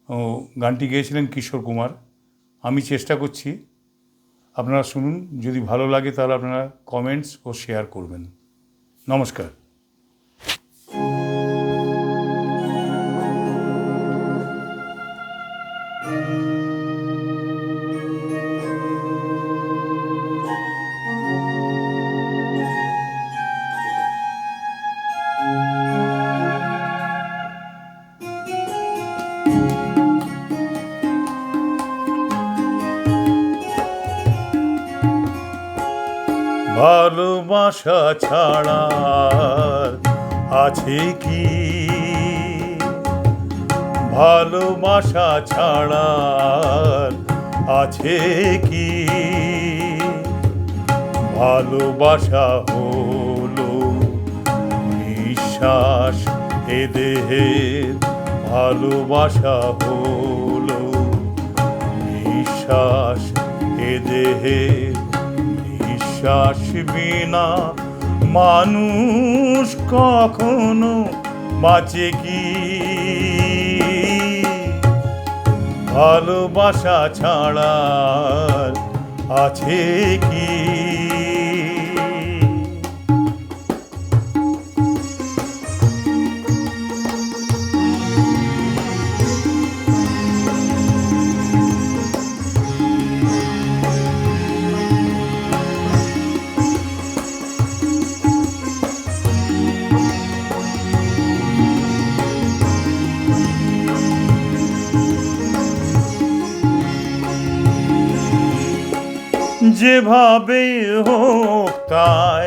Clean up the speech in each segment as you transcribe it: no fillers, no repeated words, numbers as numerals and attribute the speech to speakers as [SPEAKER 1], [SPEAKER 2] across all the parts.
[SPEAKER 1] গানটি গেয়েছিলেন কিশোর কুমার। আমি চেষ্টা করছি, আপনারা শুনুন, যদি ভালো লাগে তাহলে আপনারা কমেন্টস ও শেয়ার করবেন। নমস্কার। ভালোবাসা ছাড়া আছে কি, ভালোবাসা ছাড়া আছে কি, ভালোবাসা হলো নিঃশ্বাস এ দেহের, ভালোবাসা হলো নিঃশ্বাস এ দেহের, নিঃশ্বাস বিনা মানুষ কখনো বাঁচে কি, ভালোবাসা ছাড়া আছে কি। যেভাবে হোক তাই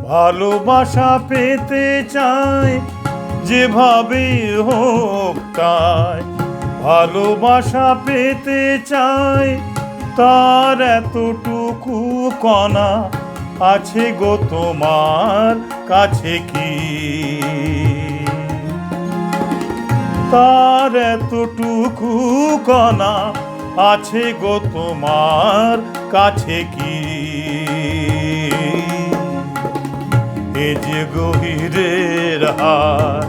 [SPEAKER 1] ভালোবাসা পেতে চাই, যেভাবে হোক তাই ভালোবাসা পেতে চাই, তার এতটুকু কণা আছে গো তোমার কাছে কি, তার এতটুকু কণা আছে গো তোমার কাছে কি। এ যে গভীরের হাত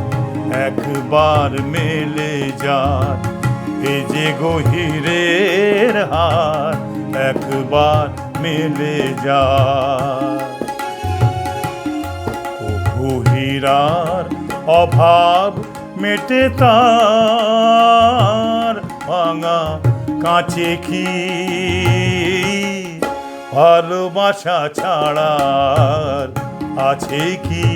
[SPEAKER 1] একবার মেলে যায়, এ যে গভীরের হাত একবার মেলে যায়, ও হীরার অভাব মেটে তার ভাঙা কাছে কি, ভালোবাসা ছাড়া আছে কি।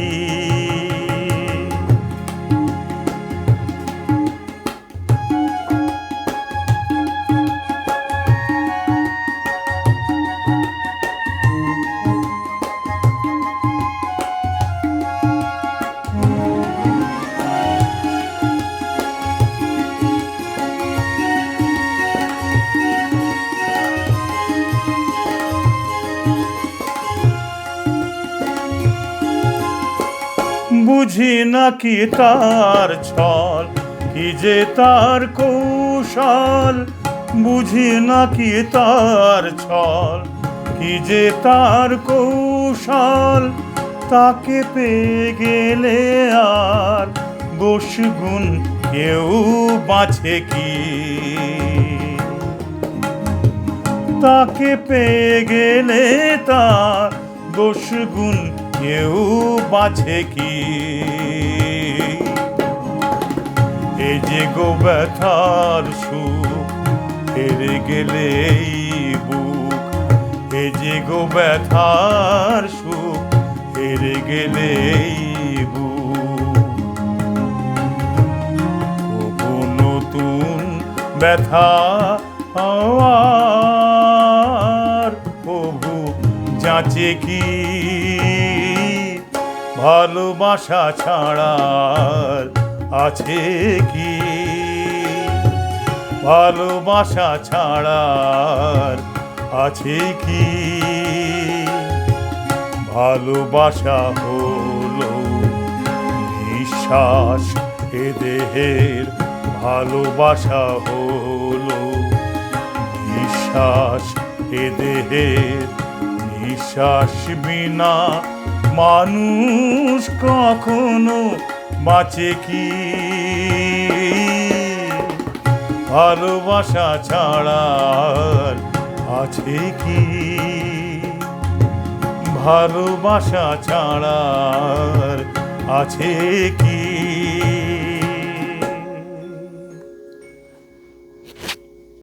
[SPEAKER 1] বুঝি নাকি তার ছল, কি যে তার কৌশল, বুঝি নাকি তার ছল, কি যে তার কৌশল, তাকে পেয়ে গেলে আর দোষ গুণ কেউ বাঁচে কি, তাকে পেয়ে গেলে তার দোষ গুণ কেউ বাঁচে কি। এ যে গো ব্যথার সুখ হেরে গেলে এই বুক, এ যে গো ব্যথার সুখ হেরে গেলে এই বুক, ও নতুন ব্যথা আর প্রভু যাচে কি, ভালোবাসা ছাড়া আছে কি, ভালোবাসা ছাড়া আছে কি, ভালোবাসা হলো নিঃশ্বাস এ দেহের, ভালোবাসা হলো নিঃশ্বাস এ দেহের, নিঃশ্বাস বিনা মানুষ কখনো বাঁচে কি, ভালোবাসা ছাড়া আর আছে কি, ভালোবাসা ছাড়া আর আছে কি।